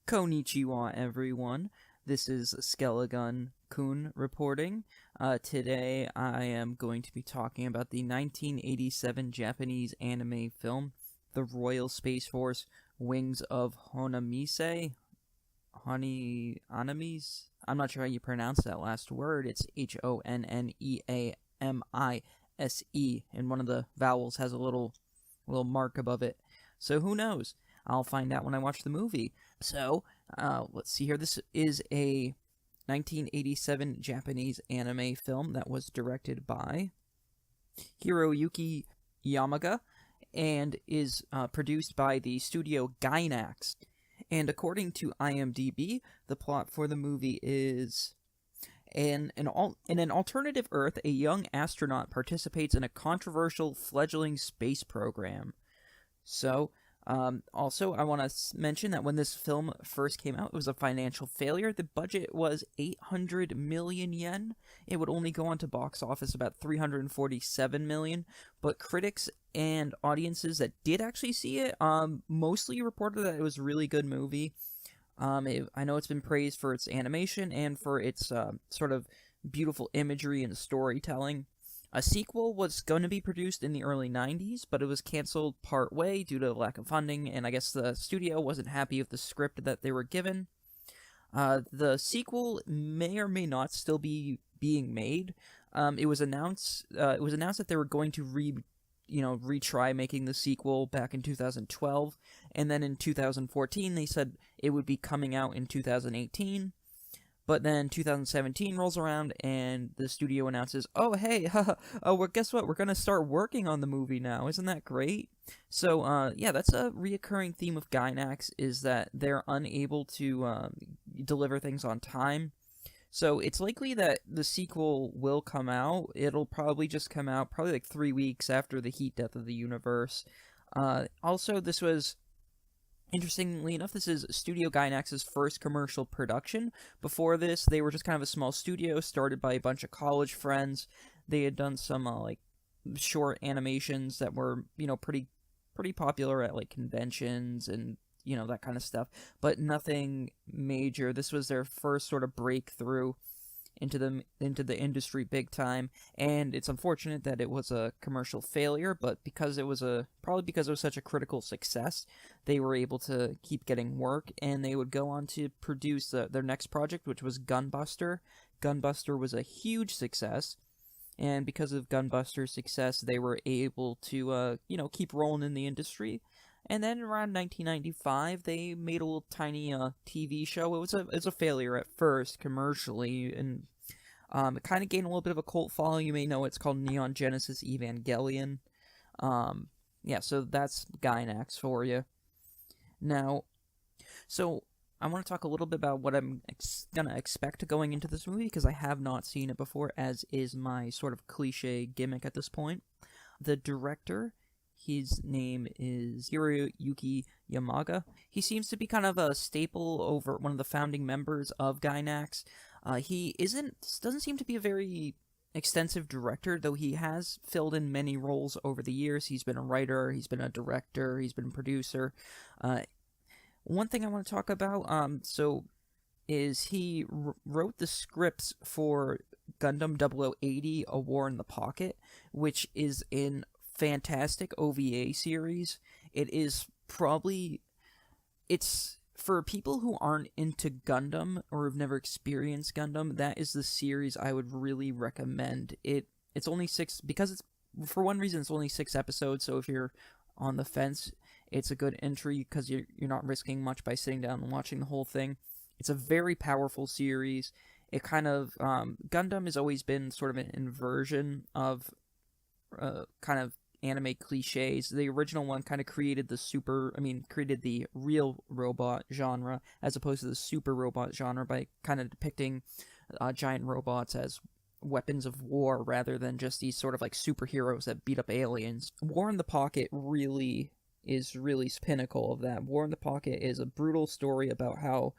Konnichiwa, everyone. This is Skelegun-kun reporting. Today, I am going to be talking about the 1987 Japanese anime film, The Royal Space Force Wings of HONNEAMISE. HONNEAMISE? I'm not sure how you pronounce that last word. It's HONNEAMISE, and one of the vowels has a little mark above it. So who knows? I'll find out when I watch the movie. So, let's see here. This is a 1987 Japanese anime film that was directed by Hiroyuki Yamaga and is produced by the studio Gainax. And according to IMDb, the plot for the movie is in an alternative Earth, a young astronaut participates in a controversial fledgling space program. So, also, I want to mention that when this film first came out, it was a financial failure. The budget was 800 million yen. It would only go on to box office about 347 million, but critics and audiences that did actually see it mostly reported that it was a really good movie. I know it's been praised for its animation and for its sort of beautiful imagery and storytelling. A sequel was going to be produced in the early 90s, but it was canceled partway due to lack of funding, and I guess the studio wasn't happy with the script that they were given. The sequel may or may not still be being made. It was announced that they were going to retry making the sequel back in 2012, and then in 2014 they said it would be coming out in 2018. But then 2017 rolls around, and the studio announces, "Oh, hey, well, guess what? We're gonna start working on the movie now. Isn't that great?" So, yeah, that's a reoccurring theme of Gainax, is that they're unable to deliver things on time. So it's likely that the sequel will come out. It'll probably just come out probably like 3 weeks after the heat death of the universe. Also, this was... Interestingly enough, this is Studio Gainax's first commercial production. Before this, they were just kind of a small studio started by a bunch of college friends. They had done some short animations that were, pretty popular at like conventions and that kind of stuff, but nothing major. This was their first sort of breakthrough into the industry big time, and it's unfortunate that it was a commercial failure, but because it was such a critical success, they were able to keep getting work, and they would go on to produce their next project, which was Gunbuster. Gunbuster was a huge success, and because of Gunbuster's success, they were able to keep rolling in the industry. And then around 1995, they made a little tiny TV show. It was a failure at first commercially, and it kind of gained a little bit of a cult following. You may know it's called Neon Genesis Evangelion. Yeah, so that's Gainax for you. Now, so I want to talk a little bit about what I'm gonna expect going into this movie, because I have not seen it before, as is my sort of cliche gimmick at this point. The director, his name is Hiroyuki Yamaga. He seems to be kind of a staple over one of the founding members of Gainax. He doesn't seem to be a very extensive director, though he has filled in many roles over the years. He's been a writer, he's been a director, he's been a producer. One thing I want to talk about, is he wrote the scripts for Gundam 0080, A War in the Pocket, which is in fantastic OVA series. It's for people who aren't into Gundam or have never experienced Gundam, that is the series I would really recommend. It's only 6, because for one reason it's only 6 episodes, so if you're on the fence, it's a good entry because you're not risking much by sitting down and watching the whole thing. It's a very powerful series. It kind of Gundam has always been sort of an inversion of kind of anime cliches. The original one kind of created the real robot genre, as opposed to the super robot genre, by kind of depicting giant robots as weapons of war rather than just these sort of like superheroes that beat up aliens. War in the Pocket is really pinnacle of that. War in the Pocket is a brutal story about how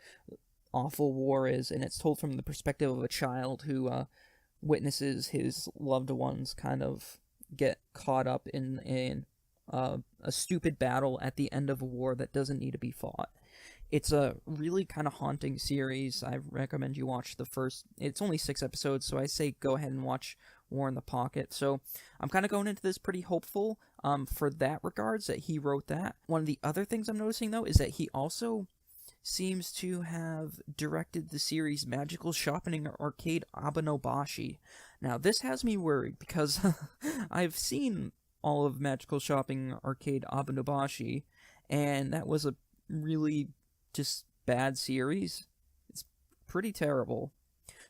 awful war is, and it's told from the perspective of a child who witnesses his loved ones kind of get caught up in a stupid battle at the end of a war that doesn't need to be fought. It's a really kind of haunting series. I recommend you watch the first. It's only 6 episodes, so I say go ahead and watch War in the Pocket. So I'm kind of going into this pretty hopeful for that regards that he wrote that. One of the other things I'm noticing, though, is that he also seems to have directed the series Magical Shopping Arcade Abenobashi. Now, this has me worried because I've seen all of Magical Shopping Arcade Abenobashi, and that was a really just bad series. It's pretty terrible.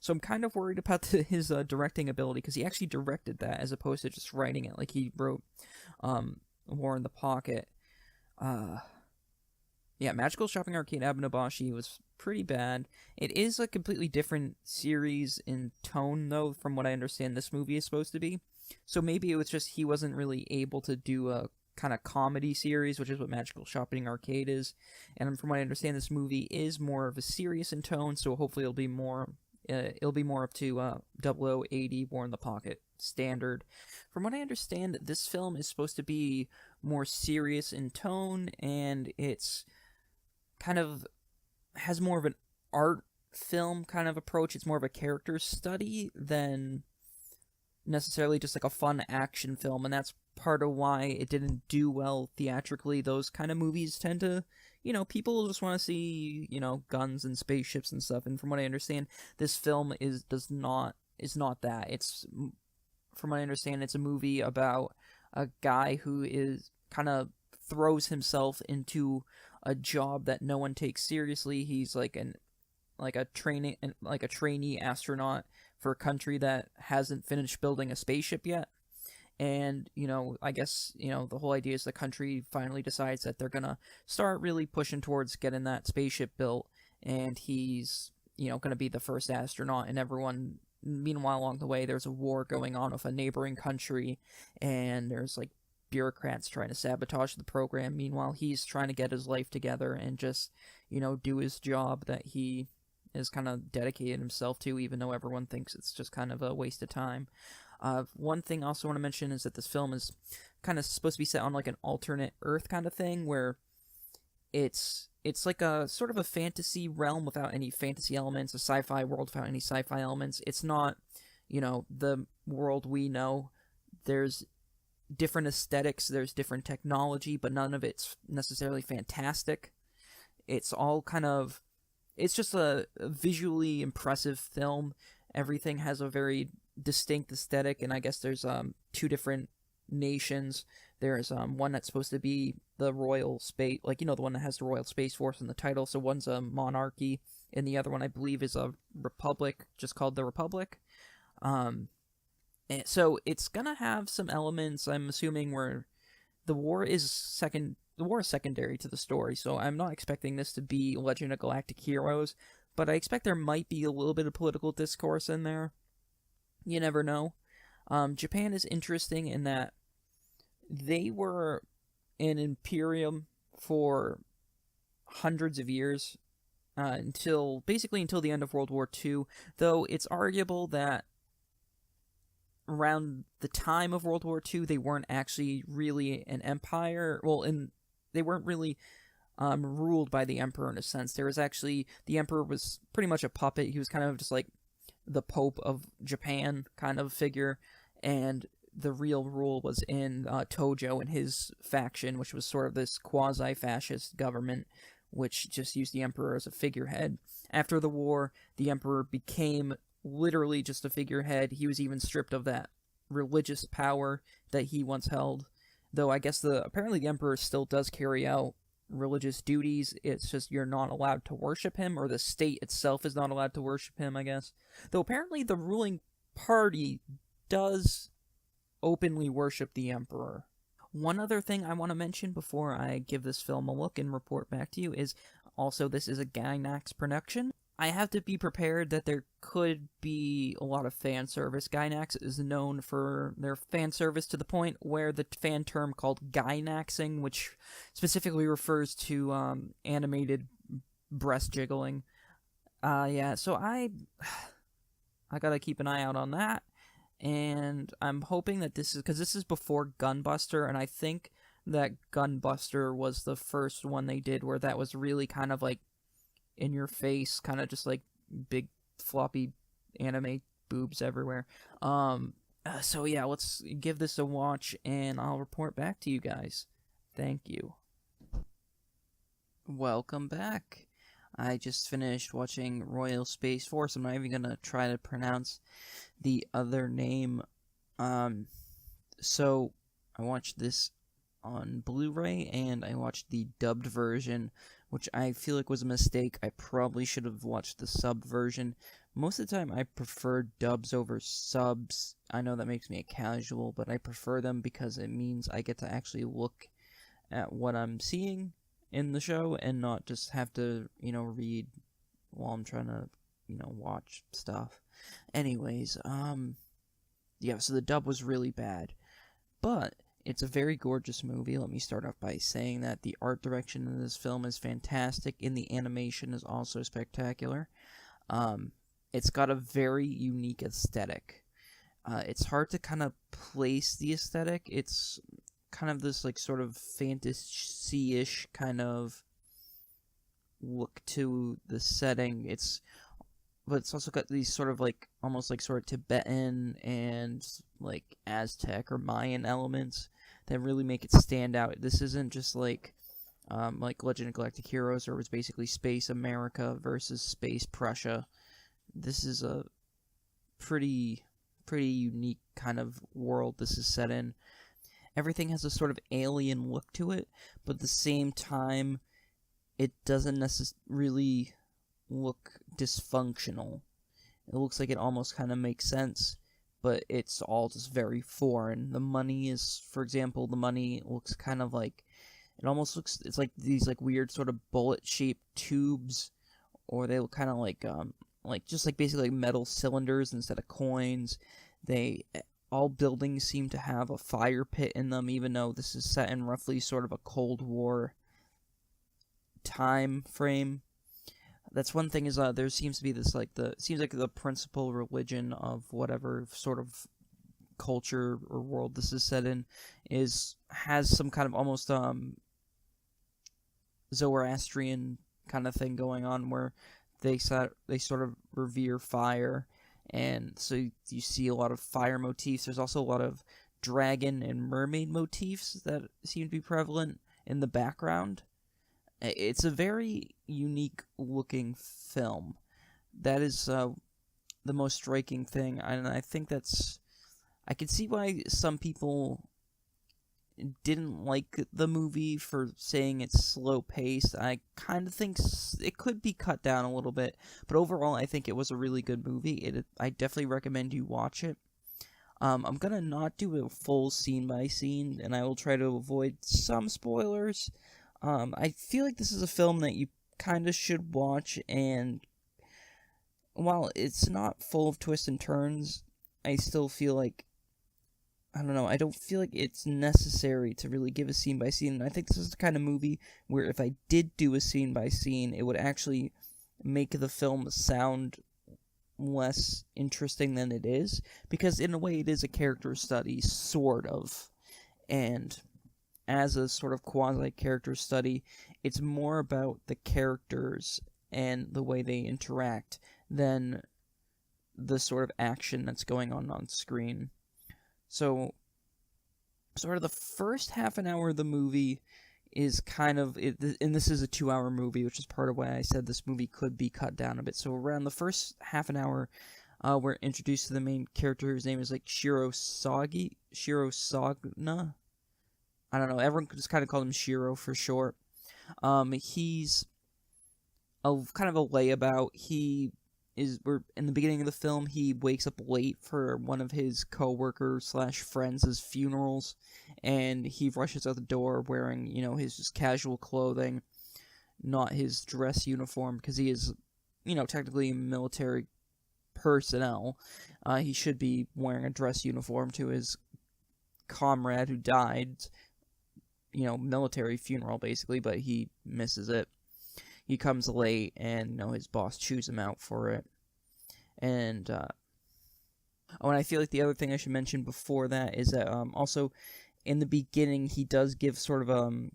So I'm kind of worried about his directing ability, because he actually directed that as opposed to just writing it. Like, he wrote War in the Pocket. Yeah, Magical Shopping Arcade Abenobashi was pretty bad. It is a completely different series in tone, though, from what I understand this movie is supposed to be. So maybe it was just he wasn't really able to do a kind of comedy series, which is what Magical Shopping Arcade is. And from what I understand, this movie is more of a serious in tone, so hopefully it'll be more up to 0080 War in the Pocket standard. From what I understand, this film is supposed to be more serious in tone, and it's kind of has more of an art film kind of approach. It's more of a character study than necessarily just like a fun action film, and that's part of why it didn't do well theatrically. Those kind of movies tend to, people just want to see, guns and spaceships and stuff. And from what I understand, this film is not that. It's, from what I understand, it's a movie about a guy who is kind of throws himself into a job that no one takes seriously. He's like a trainee astronaut for a country that hasn't finished building a spaceship yet. And, I guess, the whole idea is the country finally decides that they're gonna start really pushing towards getting that spaceship built, and he's, gonna be the first astronaut, and everyone, meanwhile, along the way, there's a war going on with a neighboring country, and there's, like, bureaucrats trying to sabotage the program. Meanwhile, he's trying to get his life together and just, do his job that he is kind of dedicated himself to, even though everyone thinks it's just kind of a waste of time. One thing I also want to mention is that this film is kind of supposed to be set on like an alternate Earth kind of thing, where it's like a sort of a fantasy realm without any fantasy elements, a sci-fi world without any sci-fi elements. It's not, the world we know. There's different aesthetics, there's different technology, but none of it's necessarily fantastic. It's all it's just a visually impressive film. Everything has a very distinct aesthetic, and I guess there's two different nations. There's one that's supposed to be the royal space, like, the one that has the Royal Space Force in the title, so one's a monarchy, and the other one, I believe, is a republic, just called the Republic. And so it's gonna have some elements, I'm assuming, where the war is secondary to the story, so I'm not expecting this to be Legend of Galactic Heroes, but I expect there might be a little bit of political discourse in there. You never know. Japan is interesting in that they were an imperium for hundreds of years, until the end of World War II, though it's arguable that around the time of World War II, they weren't actually really an empire. They weren't really ruled by the emperor in a sense. The emperor was pretty much a puppet. He was kind of just like the Pope of Japan kind of figure, and the real rule was in Tojo and his faction, which was sort of this quasi-fascist government, which just used the emperor as a figurehead. After the war, the emperor became literally just a figurehead. He was even stripped of that religious power that he once held, though I guess apparently the emperor still does carry out religious duties. It's just you're not allowed to worship him, or the state itself is not allowed to worship him, I guess. Though apparently the ruling party does openly worship the emperor. One other thing I want to mention before I give this film a look and report back to you is also this is a Gainax production. I have to be prepared that there could be a lot of fan service. Gainax is known for their fan service to the point where the fan term called Gainaxing, which specifically refers to animated breast jiggling. So I gotta keep an eye out on that, and I'm hoping that this is before Gunbuster, and I think that Gunbuster was the first one they did where that was really kind of like in your face, kind of just like big floppy anime boobs everywhere. So yeah, let's give this a watch, and I'll report back to you guys. Thank you. Welcome back. I just finished watching Royal Space Force. I'm not even gonna try to pronounce the other name. So I watched this on Blu-ray, and I watched the dubbed version, which I feel like was a mistake. I probably should have watched the sub version. Most of the time, I prefer dubs over subs. I know that makes me a casual, but I prefer them because it means I get to actually look at what I'm seeing in the show and not just have to, read while I'm trying to, watch stuff. Anyways, yeah, so the dub was really bad. But it's a very gorgeous movie. Let me start off by saying that the art direction in this film is fantastic, and the animation is also spectacular. It's got a very unique aesthetic. It's hard to kind of place the aesthetic. It's kind of this like sort of fantasy-ish kind of look to the setting. But it's also got these sort of like almost like sort of Tibetan and like Aztec or Mayan elements that really make it stand out. This isn't just like Legend of Galactic Heroes, or it was basically Space America versus Space Prussia. This is a pretty unique kind of world this is set in. Everything has a sort of alien look to it, but at the same time, it doesn't necessarily look dysfunctional. It looks like it almost kind of makes sense, but it's all just very foreign. The money is, for example, the money looks kind of like, it almost looks, it's like these like weird sort of bullet-shaped tubes, or they look kind of like just like basically like metal cylinders instead of coins. All buildings seem to have a fire pit in them, even though this is set in roughly sort of a Cold War time frame. That's one thing, is there seems to be this seems like the principal religion of whatever sort of culture or world this is set in has some kind of almost Zoroastrian kind of thing going on, where they sort of revere fire, and so you see a lot of fire motifs. There's also a lot of dragon and mermaid motifs that seem to be prevalent in the background. It's a very unique looking film. That is the most striking thing, and I think I can see why some people didn't like the movie for saying it's slow paced. I kind of think it could be cut down a little bit, but overall I think it was a really good movie. I definitely recommend you watch it. I'm gonna not do a full scene by scene, and I will try to avoid some spoilers. I feel like this is a film that you kind of should watch, and while it's not full of twists and turns, I still feel like, I don't know, I don't feel like it's necessary to really give a scene by scene. And I think this is the kind of movie where if I did do a scene by scene, it would actually make the film sound less interesting than it is, because in a way it is a character study, sort of, and as a sort of quasi-character study, it's more about the characters and the way they interact than the sort of action that's going on screen. So, sort of the first half an hour of the movie is kind of, and this is a 2-hour movie, which is part of why I said this movie could be cut down a bit. So around the first half an hour, we're introduced to the main character, whose name is like Shirosagna? I don't know, everyone just kind of called him Shiro for short. He's kind of a layabout. We're in the beginning of the film, he wakes up late for one of his co-worker/friends' funerals, and he rushes out the door wearing, his just casual clothing, not his dress uniform, because he is, technically military personnel. He should be wearing a dress uniform to his comrade who died, military funeral, basically, but he misses it. He comes late, and, his boss chews him out for it. And, and I feel like the other thing I should mention before that is that, also, in the beginning, he does give sort of,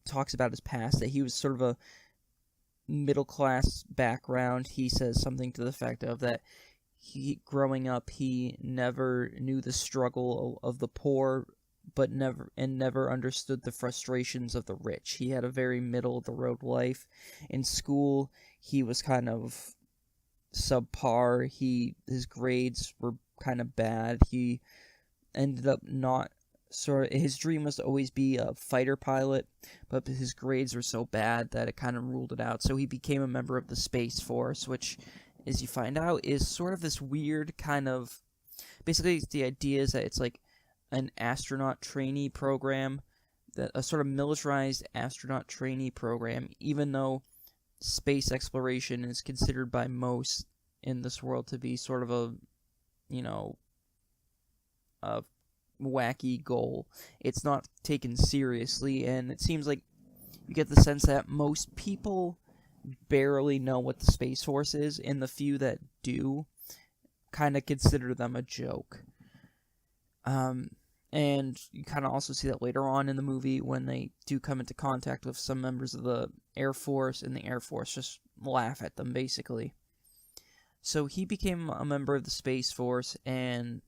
talks about his past, that he was sort of middle-class background. He says something to the effect of that growing up, he never knew the struggle of the poor, but never understood the frustrations of the rich. He had a very middle-of-the-road life. In school, he was kind of subpar. His grades were kind of bad. He ended up not his dream was to always be a fighter pilot, but his grades were so bad that it kind of ruled it out. So he became a member of the Space Force, which, as you find out, is sort of this weird kind of... Basically, the idea is that it's like an astronaut trainee program, a sort of militarized astronaut trainee program, even though space exploration is considered by most in this world to be sort of a wacky goal. It's not taken seriously, and it seems like you get the sense that most people barely know what the Space Force is, and the few that do kind of consider them a joke. And you kind of also see that later on in the movie when they do come into contact with some members of the Air Force, and the Air Force just laugh at them, basically. So he became a member of the Space Force, and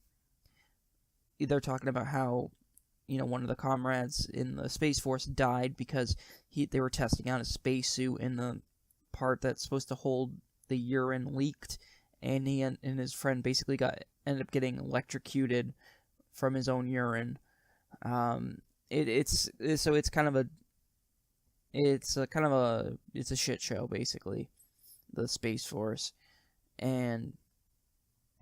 they're talking about how, one of the comrades in the Space Force died because they were testing out a spacesuit, and the part that's supposed to hold the urine leaked, and he and his friend basically ended up getting electrocuted from his own urine. It's a shit show, basically, the Space Force. And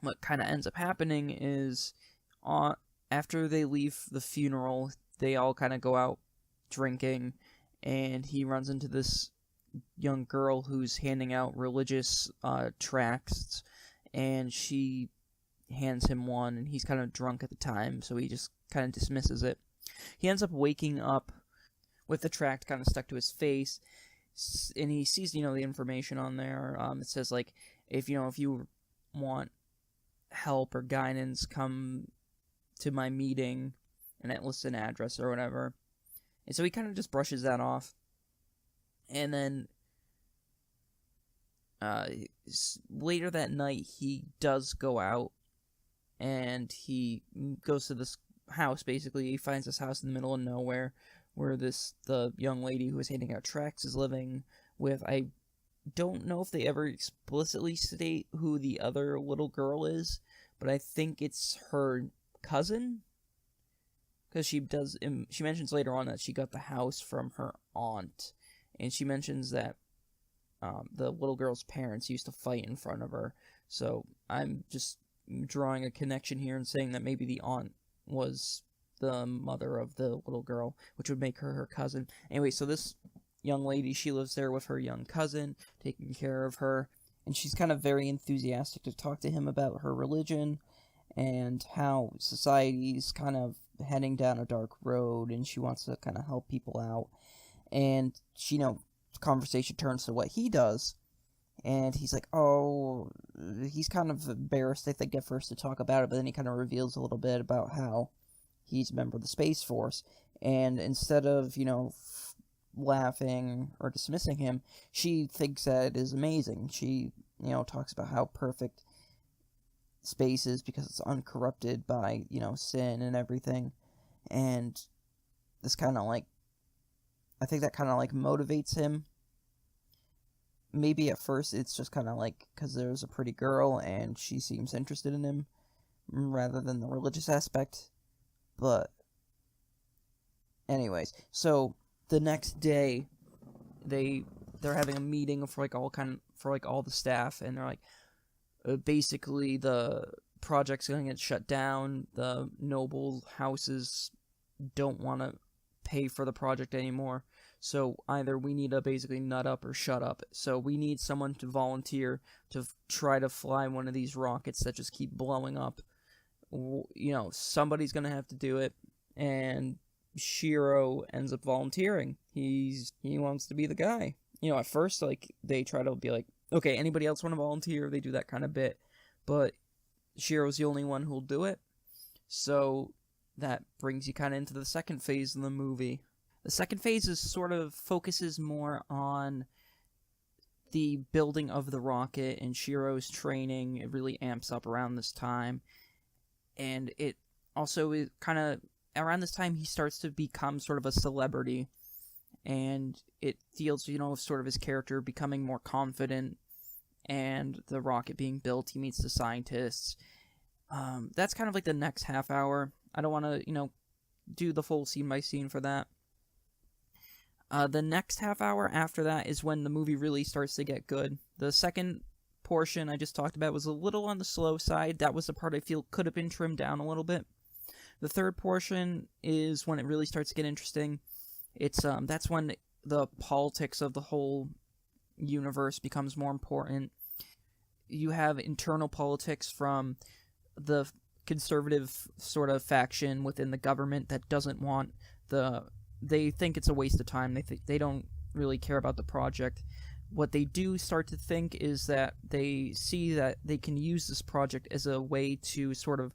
what kind of ends up happening is, after they leave the funeral, they all kind of go out drinking, and he runs into this young girl who's handing out religious tracts, and she hands him one, and he's kind of drunk at the time, so he just kind of dismisses it. He ends up waking up with the tract kind of stuck to his face, and he sees, the information on there. It says, like, if you want help or guidance, come to my meeting, and it lists an address or whatever. And so he kind of just brushes that off. And then later that night, he does go out, and he goes to this house, basically. He finds this house in the middle of nowhere where the young lady who is handing out tracts is living with. I don't know if they ever explicitly state who the other little girl is, but I think it's her cousin, because she mentions later on that she got the house from her aunt, and she mentions that the little girl's parents used to fight in front of her. So I'm just drawing a connection here and saying that maybe the aunt was the mother of the little girl, which would make her cousin. Anyway, so this young lady, she lives there with her young cousin, taking care of her, and she's kind of very enthusiastic to talk to him about her religion and how society's kind of heading down a dark road, and she wants to kind of help people out. And she, conversation turns to what he does, and he's like, he's kind of embarrassed, I think, at first to talk about it, but then he kind of reveals a little bit about how he's a member of the Space Force, and instead of, laughing or dismissing him, she thinks that it is amazing. She, talks about how perfect space is because it's uncorrupted by, sin and everything, and this kind of, I think that kind of, motivates him. Maybe at first it's just kind of because there's a pretty girl and she seems interested in him rather than the religious aspect. But anyways, so the next day they're having a meeting for all the staff, and they're like, basically the project's going to get shut down. The noble houses don't want to pay for the project anymore. So either we need to basically nut up or shut up. So we need someone to volunteer to try to fly one of these rockets that just keep blowing up. Somebody's going to have to do it. And Shiro ends up volunteering. He wants to be the guy. At first, they try to be like, okay, anybody else want to volunteer? They do that kind of bit. But Shiro's the only one who'll do it. So that brings you kind of into the second phase of the movie. The second phase is sort of focuses more on the building of the rocket and Shiro's training, it really amps up around this time. And it also is kind of around this time he starts to become sort of a celebrity, and it deals, sort of his character becoming more confident, and the rocket being built. He meets the scientists. That's kind of like the next half hour. I don't want to, do the full scene by scene for that. The next half hour after that is when the movie really starts to get good. The second portion I just talked about was a little on the slow side. That was the part I feel could have been trimmed down a little bit. The third portion is when it really starts to get interesting. It's that's when the politics of the whole universe becomes more important. You have internal politics from the conservative sort of faction within the government that doesn't want they think it's a waste of time. They don't really care about the project. What they do start to think is that they see that they can use this project as a way to sort of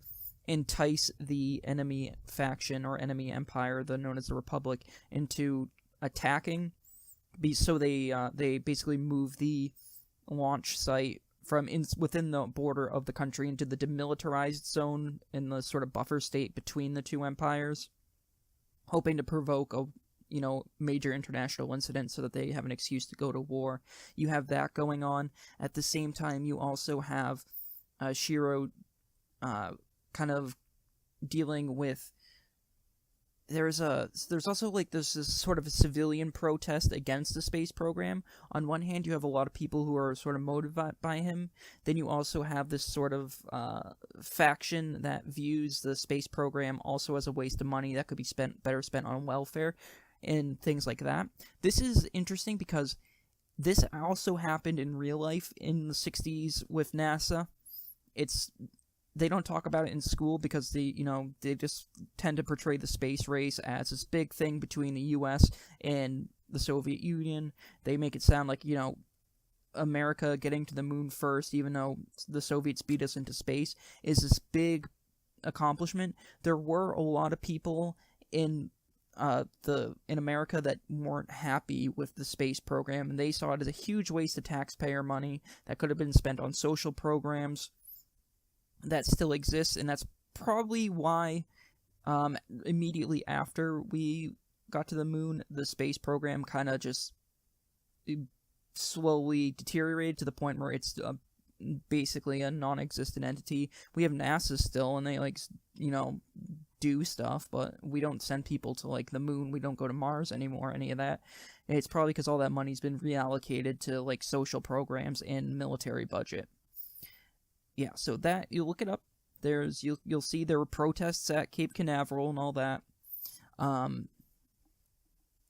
entice the enemy faction or enemy empire, known as the Republic, into attacking. So they basically move the launch site from within the border of the country into the demilitarized zone in the sort of buffer state between the two empires, hoping to provoke a major international incident so that they have an excuse to go to war. You have that going on. At the same time, you also have Shiro kind of dealing with. There's also this sort of a civilian protest against the space program. On one hand, you have a lot of people who are sort of motivated by him. Then you also have this sort of faction that views the space program also as a waste of money that could be better spent on welfare and things like that. This is interesting because this also happened in real life in the 60s with NASA. They don't talk about it in school because they just tend to portray the space race as this big thing between the U.S. and the Soviet Union. They make it sound like, America getting to the moon first, even though the Soviets beat us into space, is this big accomplishment. There were a lot of people in America that weren't happy with the space program, and they saw it as a huge waste of taxpayer money that could have been spent on social programs that still exists. And that's probably why immediately after we got to the moon, the space program kind of just slowly deteriorated to the point where it's basically a non-existent entity. We have NASA still, and they do stuff, but we don't send people to the moon. We don't go to Mars anymore, any of that. And it's probably because all that money's been reallocated to social programs and military budget. Yeah, so that, you look it up. You'll see there were protests at Cape Canaveral and all that.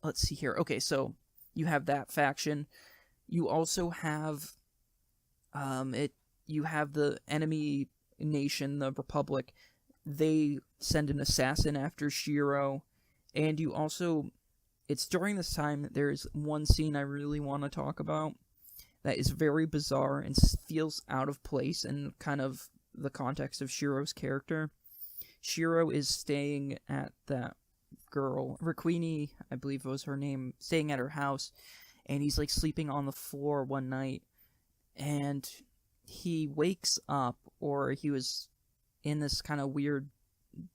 Let's see here. Okay, so you have that faction. You also have you have the enemy nation, the Republic. They send an assassin after Shiro, and you also, it's during this time that there's one scene I really want to talk about that is very bizarre and feels out of place in kind of the context of Shiro's character. Shiro is staying at that girl, Raquini, I believe was her name, staying at her house, and he's sleeping on the floor one night, and he wakes up, or he was in this kind of weird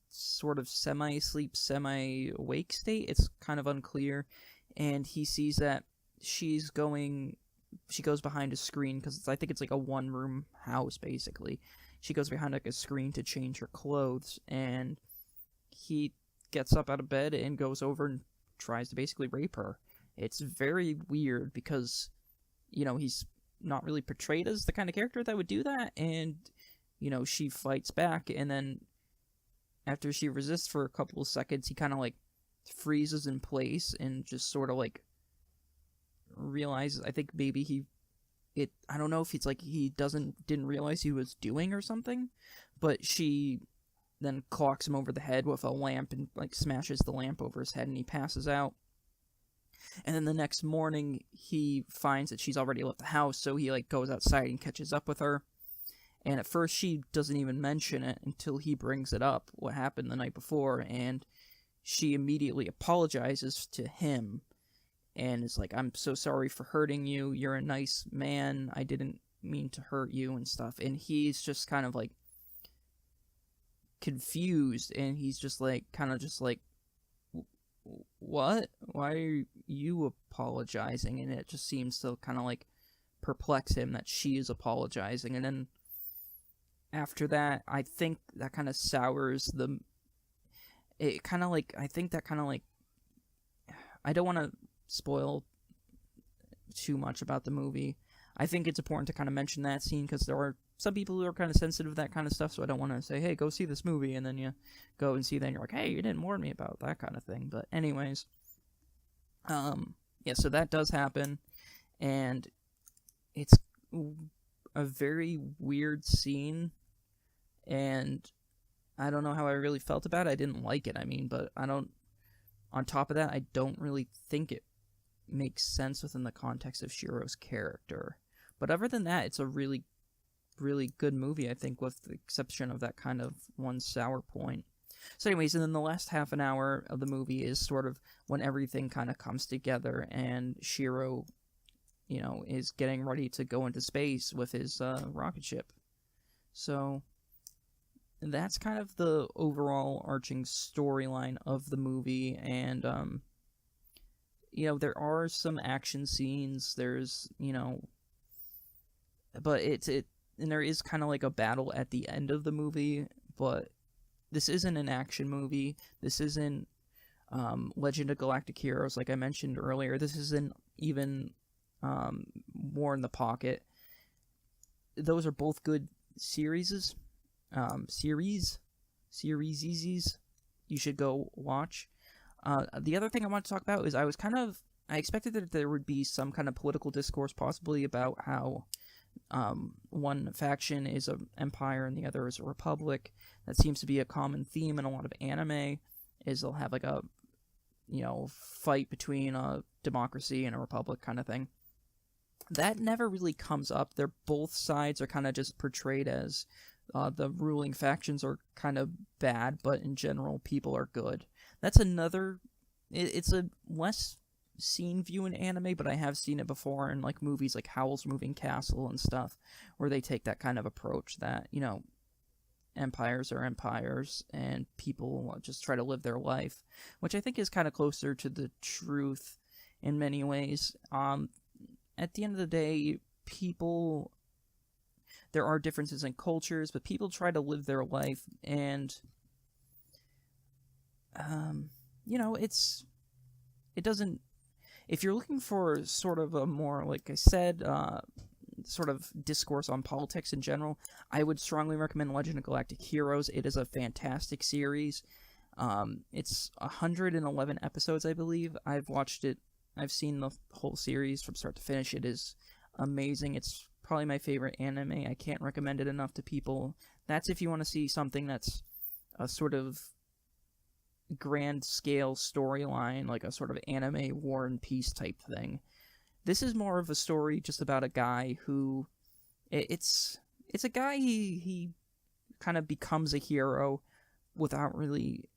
sort of semi-sleep, semi-awake state. It's kind of unclear, and he sees that she goes behind a screen, because I think it's a one-room house, basically. She goes behind a screen to change her clothes, and he gets up out of bed and goes over and tries to basically rape her. It's very weird because, he's not really portrayed as the kind of character that would do that, and, she fights back, and then after she resists for a couple of seconds, he kind of, freezes in place and just sort of, realizes, I think maybe I don't know if it's he didn't realize he was doing or something, but she then clocks him over the head with a lamp and smashes the lamp over his head, and he passes out. And then the next morning he finds that she's already left the house, so he goes outside and catches up with her. And at first she doesn't even mention it until he brings it up, what happened the night before, and she immediately apologizes to him. and is like, I'm so sorry for hurting you. You're a nice man. I didn't mean to hurt you and stuff. And he's just kind of like confused, and he's just like, kind of just like, what? Why are you apologizing? And it just seems to kind of like perplex him that she is apologizing. And then after that, I think that kind of sours the. It kind of like, I think that kind of like, I don't want to spoil too much about the movie. I think it's important to kind of mention that scene because there are some people who are kind of sensitive to that kind of stuff, so I don't want to say, hey, go see this movie, and then you go and see that, and you're like, hey, you didn't warn me about that kind of thing. But anyways, yeah, so that does happen, and it's a very weird scene, and I don't know how I really felt about it. I didn't like it, I mean, but on top of that, I don't really think it makes sense within the context of Shiro's character. But other than that, it's a really, really good movie, I think, with the exception of that kind of one sour point. So anyways, and then the last half an hour of the movie is sort of when everything kind of comes together, and Shiro, you know, is getting ready to go into space with his rocket ship. So that's kind of the overall arching storyline of the movie, and you know, there are some action scenes, there's, you know, but and there is kind of like a battle at the end of the movie, but this isn't an action movie, this isn't Legend of Galactic Heroes, like I mentioned earlier, this isn't even War in the Pocket. Those are both good series you should go watch. The other thing I want to talk about is I expected that there would be some kind of political discourse possibly about how one faction is an empire and the other is a republic. That seems to be a common theme in a lot of anime, is they'll have like a, you know, fight between a democracy and a republic kind of thing. That never really comes up. Both sides are kind of just portrayed as the ruling factions are kind of bad, but in general, people are good. That's another. It's a less seen view in anime, but I have seen it before in like movies like Howl's Moving Castle and stuff, where they take that kind of approach that, you know, empires are empires and people just try to live their life, which I think is kind of closer to the truth in many ways. At the end of the day, there are differences in cultures, but people try to live their life, and you know, it doesn't. If you're looking for sort of a more, like I said, sort of discourse on politics in general, I would strongly recommend Legend of Galactic Heroes. It is a fantastic series. It's 111 episodes, I believe. I've watched it. I've seen the whole series from start to finish. It is amazing. It's probably my favorite anime. I can't recommend it enough to people. That's if you want to see something that's a sort of grand scale storyline, like a sort of anime War and Peace type thing. This is more of a story just about a guy who, it's a guy, he kind of becomes a hero without really,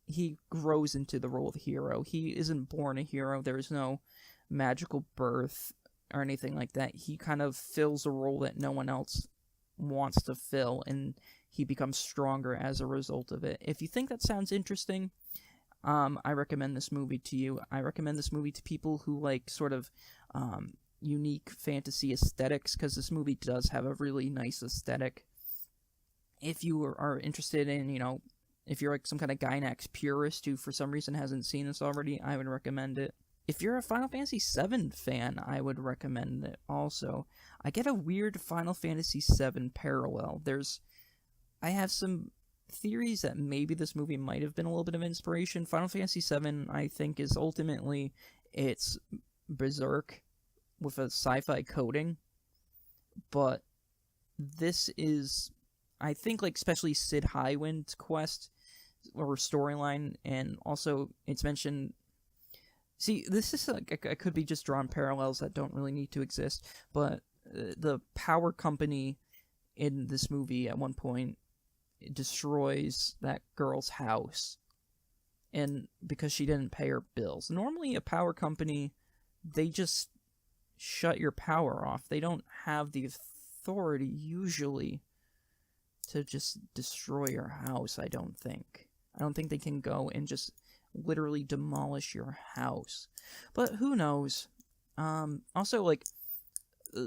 he grows into the role of a hero. He isn't born a hero. There is no magical birth or anything like that. He kind of fills a role that no one else wants to fill, and he becomes stronger as a result of it. If you think that sounds interesting, I recommend this movie to you. I recommend this movie to people who like sort of unique fantasy aesthetics, because this movie does have a really nice aesthetic. If you are interested in, you know, if you're like some kind of Gainax purist who for some reason hasn't seen this already, I would recommend it. If you're a Final Fantasy VII fan, I would recommend it also. I get a weird Final Fantasy VII parallel. I have some theories that maybe this movie might have been a little bit of inspiration. Final Fantasy VII, I think, is ultimately, it's Berserk with a sci-fi coding, but this is, I think, like, especially Sid Highwind's quest or storyline, and also it's mentioned. See, this is like, I could be just drawing parallels that don't really need to exist, but the power company in this movie at one point destroys that girl's house, and because she didn't pay her bills. Normally, a power company they just shut your power off. They don't have the authority usually to just destroy your house, I don't think. I don't think they can go and just literally demolish your house. But who knows? Also, like,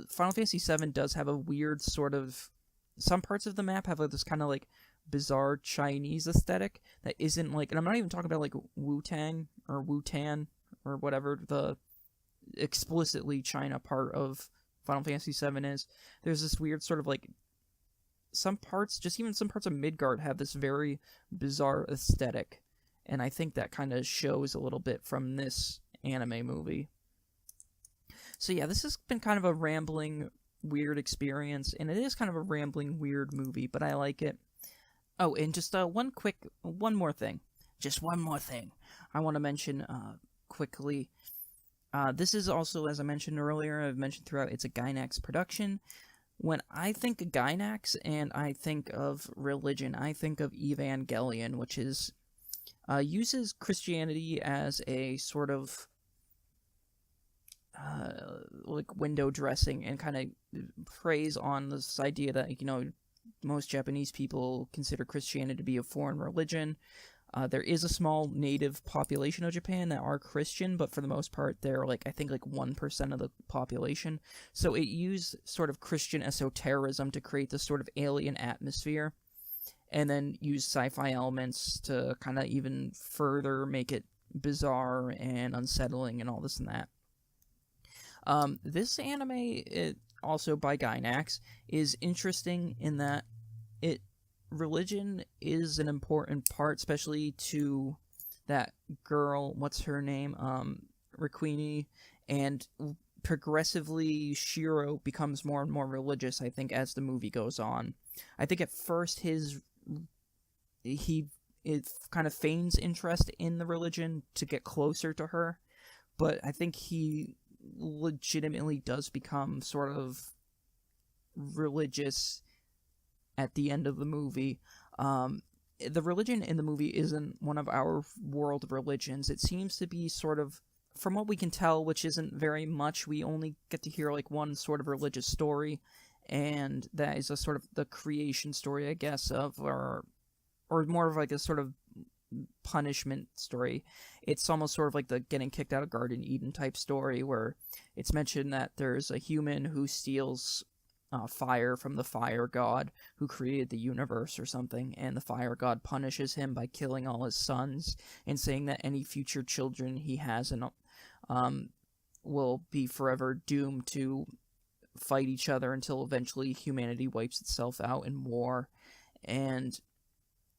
Final Fantasy VII does have a weird sort of... Some parts of the map have like this kind of like bizarre Chinese aesthetic that isn't like... And I'm not even talking about like Wu-Tang or Wu-Tan or whatever the explicitly China part of Final Fantasy VII is. There's this weird sort of like... Some parts, just even some parts of Midgard have this very bizarre aesthetic. And I think that kind of shows a little bit from this anime movie. So yeah, this has been kind of a rambling, weird experience, and it is kind of a rambling, weird movie, but I like it. Oh, and just one more thing. Just one more thing I want to mention quickly. This is also, as I mentioned earlier, I've mentioned throughout, it's a Gainax production. When I think of Gainax and I think of religion, I think of Evangelion, which is uses Christianity as a sort of like window dressing and kind of preys on this idea that, you know, most Japanese people consider Christianity to be a foreign religion. There is a small native population of Japan that are Christian, but for the most part, they're like, I think like 1% of the population. So it used sort of Christian esotericism to create this sort of alien atmosphere, and then use sci-fi elements to kind of even further make it bizarre and unsettling and all this and that. This anime, also by Gainax, is interesting in that religion is an important part, especially to that girl, what's her name, Rikuini, and progressively Shiro becomes more and more religious, I think, as the movie goes on. I think at first he kind of feigns interest in the religion to get closer to her, but I think he legitimately does become sort of religious at the end of the movie. The religion in the movie isn't one of our world religions. It seems to be sort of, from what we can tell, which isn't very much, we only get to hear like one sort of religious story, and that is a sort of the creation story, I guess, of or more of like a sort of punishment story. It's almost sort of like the getting kicked out of Garden Eden type story, where it's mentioned that there's a human who steals fire from the fire god who created the universe or something, and the fire god punishes him by killing all his sons and saying that any future children he has will be forever doomed to fight each other until eventually humanity wipes itself out in war. And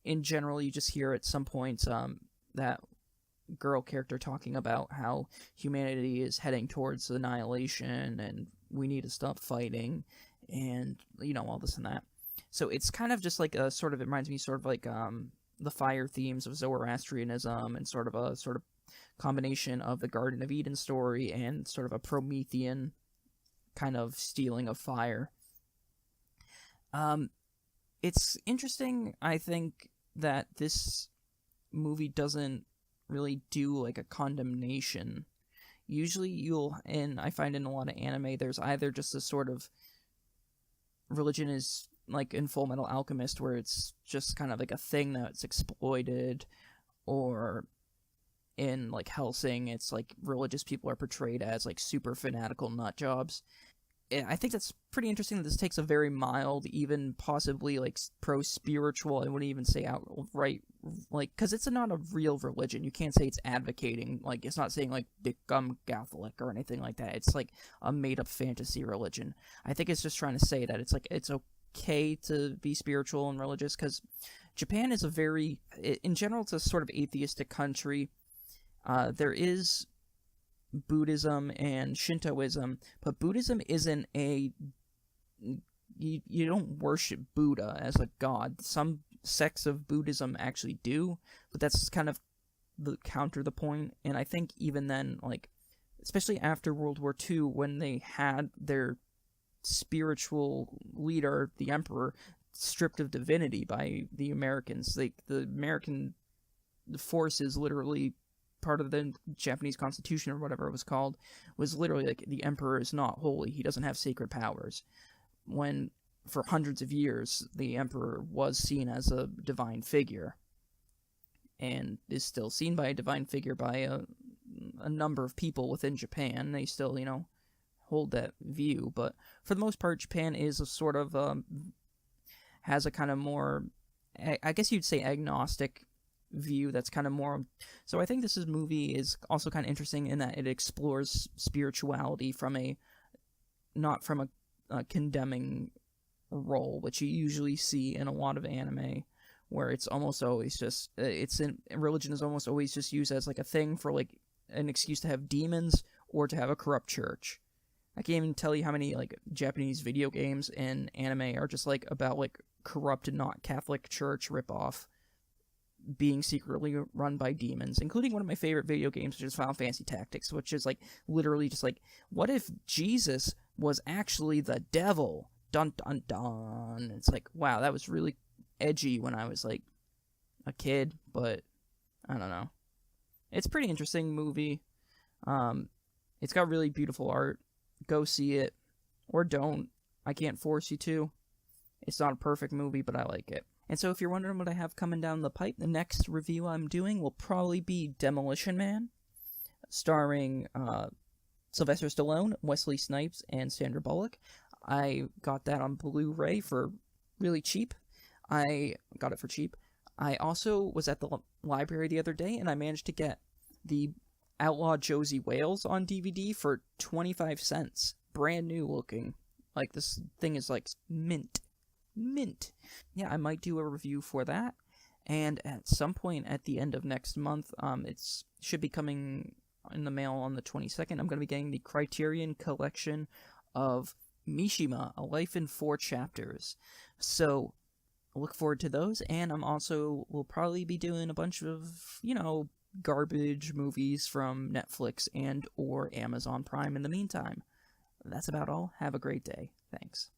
in general, you just hear at some points that girl character talking about how humanity is heading towards annihilation and we need to stop fighting, and, you know, all this and that. So it's kind of just like a sort of, it reminds me sort of like the fire themes of Zoroastrianism, and sort of combination of the Garden of Eden story and sort of a Promethean kind of stealing of fire. It's interesting, I think, that this movie doesn't really do like a condemnation. Usually and I find in a lot of anime, there's either just a sort of religion is like in Full Metal Alchemist, where it's just kind of like a thing that's exploited, or in like Hellsing, it's like religious people are portrayed as like super fanatical nut jobs. I think that's pretty interesting that this takes a very mild, even possibly like pro-spiritual, I wouldn't even say outright, like, because it's not a real religion. You can't say it's advocating, like, it's not saying like become Catholic or anything like that. It's like a made-up fantasy religion. I think it's just trying to say that it's like, it's okay to be spiritual and religious, because Japan is in general, it's a sort of atheistic country. There is Buddhism and Shintoism, but Buddhism isn't you don't worship Buddha as a god. Some sects of Buddhism actually do, but that's kind of the point. And I think even then, like, especially after World War II, when they had their spiritual leader, the emperor, stripped of divinity by the Americans, the American forces literally part of the Japanese constitution or whatever it was called, was literally like the emperor is not holy. He doesn't have sacred powers. When for hundreds of years the emperor was seen as a divine figure, and is still seen by a divine figure by a number of people within Japan. They still, hold that view, but for the most part, Japan is a sort of has a kind of more, I guess you'd say, agnostic view. That's kind of more. So I think this movie is also kind of interesting in that it explores spirituality not from a condemning role, which you usually see in a lot of anime, where it's almost always just religion is almost always just used as like a thing for like an excuse to have demons or to have a corrupt church. I can't even tell you how many like Japanese video games and anime are just like about like corrupt and not Catholic church ripoff being secretly run by demons, including one of my favorite video games, which is Final Fantasy Tactics, which is like literally just like, what if Jesus was actually the devil? Dun dun dun. It's like, wow, that was really edgy when I was like a kid, but I don't know. It's a pretty interesting movie. It's got really beautiful art. Go see it, or don't. I can't force you to. It's not a perfect movie, but I like it. And so if you're wondering what I have coming down the pipe, the next review I'm doing will probably be Demolition Man, starring Sylvester Stallone, Wesley Snipes, and Sandra Bullock. I got that on Blu-ray for really cheap. I got it for cheap. I also was at the library the other day, and I managed to get the Outlaw Josie Wales on DVD for 25 cents. Brand new looking. Like, this thing is like mint. Yeah, I might do a review for that. And at some point at the end of next month, it should be coming in the mail on the 22nd. I'm going to be getting the Criterion Collection of Mishima, A Life in 4 Chapters. So, look forward to those, and will probably be doing a bunch of, garbage movies from Netflix and or Amazon Prime in the meantime. That's about all. Have a great day. Thanks.